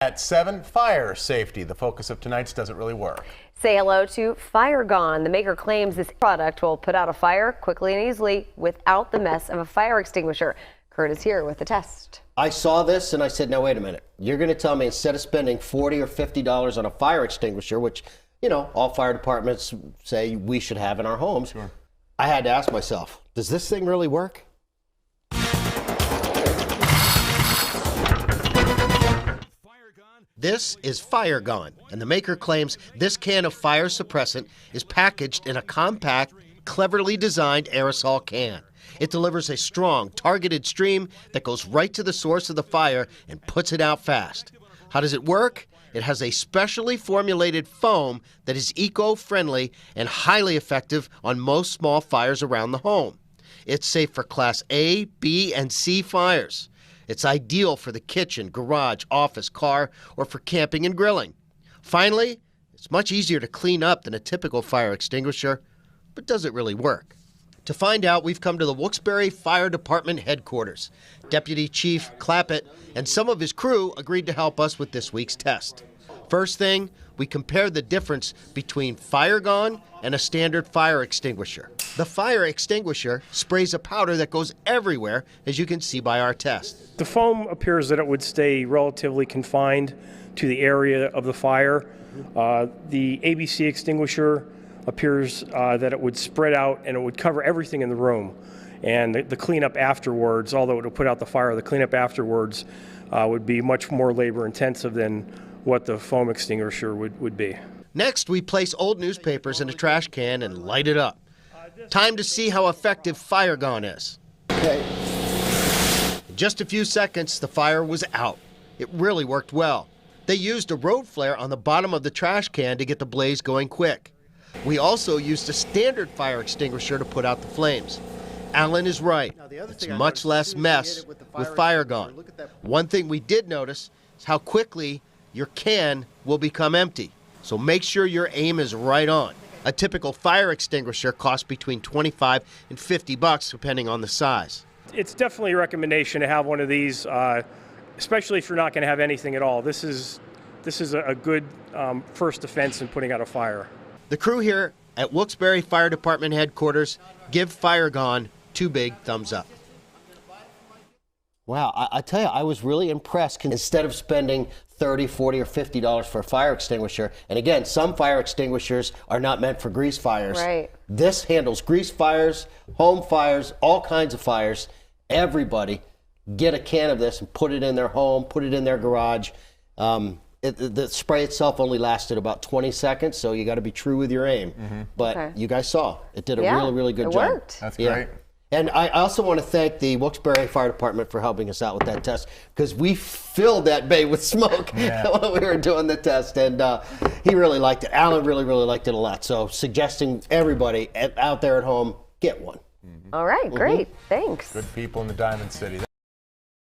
At 7, fire safety. The focus of tonight's Does It Really Work? Say hello to Fire Gone. The maker claims this product will put out a fire quickly and easily without the mess of a fire extinguisher. Kurt is here with the test. I saw this and I said, now wait a minute. You're going to tell me instead of spending $40 or $50 on a fire extinguisher, which, you know, all fire departments say we should have in our homes. Sure. I had to ask myself, does this thing really work? This is Fire Gone, and the maker claims this can of fire suppressant is packaged in a compact, cleverly designed aerosol can. It delivers a strong, targeted stream that goes right to the source of the fire and puts it out fast. How does it work? It has a specially formulated foam that is eco-friendly and highly effective on most small fires around the home. It's safe for Class A, B, and C fires. It's ideal for the kitchen, garage, office, car, or for camping and grilling. Finally, it's much easier to clean up than a typical fire extinguisher, but does it really work? To find out, we've come to the Wilkes-Barre Fire Department headquarters. Deputy Chief Clappett and some of his crew agreed to help us with this week's test. First thing, we compared the difference between Fire Gone and a standard fire extinguisher. The fire extinguisher sprays a powder that goes everywhere, as you can see by our test. The foam appears that it would stay relatively confined to the area of the fire. The ABC extinguisher appears that it would spread out and it would cover everything in the room. And the cleanup afterwards, although it would put out the fire, the cleanup afterwards would be much more labor intensive than what the foam extinguisher would be. Next, we place old newspapers in a trash can and light it up. Time to see how effective Fire Gone is. Okay. In just a few seconds, the fire was out. It really worked well. They used a road flare on the bottom of the trash can to get the blaze going quick. We also used a standard fire extinguisher to put out the flames. Alan is right. It's much less mess with Fire Gone. One thing we did notice is how quickly your can will become empty. So make sure your aim is right on. A typical fire extinguisher costs between $25 and $50 depending on the size. It's definitely a recommendation to have one of these, especially if you're not going to have anything at all. This is a good first defense in putting out a fire. The crew here at Wilkes-Barre Fire Department headquarters give Fire Gone 2 big thumbs up. Wow, I tell you, I was really impressed. Instead of spending $30, $40, or $50 for a fire extinguisher, and again, some fire extinguishers are not meant for grease fires. Right. This handles grease fires, home fires, all kinds of fires. Everybody get a can of this and put it in their home, put it in their garage. The spray itself only lasted about 20 seconds, so you got to be true with your aim. But you guys saw, it did a really, really good job. It worked. That's great. And I also want to thank the Wilkes-Barre Fire Department for helping us out with that test, because we filled that bay with smoke when we were doing the test, and he really liked it. Alan really, really liked it a lot. So suggesting everybody out there at home, get one. All right, great. Thanks. Good people in the Diamond City.